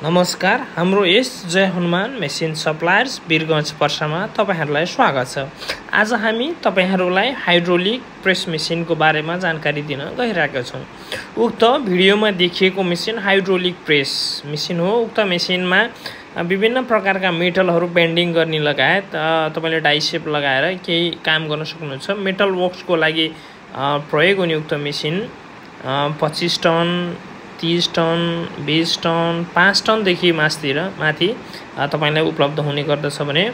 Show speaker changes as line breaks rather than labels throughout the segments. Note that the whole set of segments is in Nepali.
नमस्कार, हाम्रो यस जय हनुमान मेसिन सप्लायर्स वीरगञ्ज पर्सामा तपाईहरुलाई स्वागत छ। आज हामी तपाईहरुलाई हाइड्रोलिक प्रेस मेसिनको बारेमा जानकारी दिन गइरहेका छौं। उक्त भिडियोमा देखिएको मेसिन हाइड्रोलिक प्रेस मेसिन हो। उक्त मेसिनमा विभिन्न प्रकारका मेटलहरु बेन्डिङ गर्ने लगायत तपाईले डाइ शेप लगाएर केही काम गर्न सक्नुहुन्छ। मेटल वर्क्सको लागि प्रयोग हुने उक्त machine 25 ton 30 ton 20 ton 5 ton देखि माथि तपाईलाई उपलब्ध हुने गर्दछ भने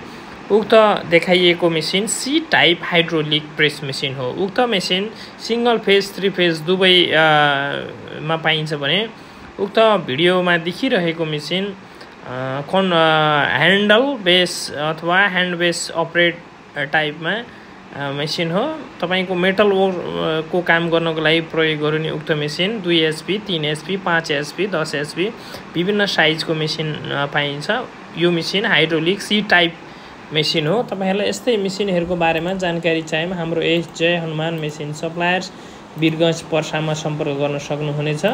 उक्त देखाइएको machine C type hydraulic press machine हो। उक्त मेसिन सिंगल फेज 3 फेज दुवै मा पाइन्छ भने उक्त भिडियोमा देखिरहेको मेसिन ह्यान्डल बेस अथवा ह्यान्ड बेस अपरेट टाइपमा मेसिन हो। तपाईको मेटल को काम गर्नको लागि प्रयोग गरिने उक्त machine 2 HP 3 HP 5 HP 10 HP विभिन्न साइजको मेसिन पाइन्छ। यो machine hydraulic C type machine हो। तपाईहरुलाई यस्तै मेसिनहरुको बारेमा जानकारी चाहिएमा हाम्रो S Jai Hanuman machine suppliers Birgunj पर्सामा सम्पर्क गर्न सक्नुहुनेछ।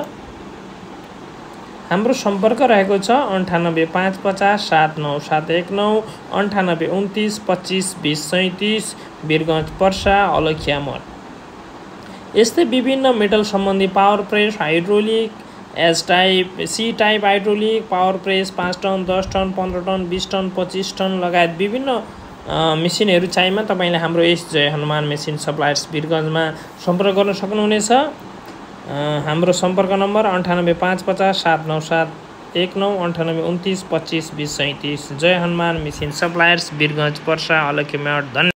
हाम्रो सम्पर्क रहेको छ 9855 79719 9829 25 20 37 वीरगञ्ज पर्सा अलखिया मठ। यस्तै विभिन्न मेटल सम्बन्धी power press hydraulic S type C type hydraulic power press 5 ton 10 ton 15 ton 20 ton 25 ton लगायत विभिन्न मेसिनहरु चाहिएमा तपाईले हाम्रो S Jai Hanuman machine suppliers वीरगञ्जमा सम्पर्क गर्न सक्नुहुनेछ। हाम्रो सम्पर्क number 9855 79719 9829 25 20 37 Jai Hanuman machine suppliers Birgunj Parsa Alakhiya मठ।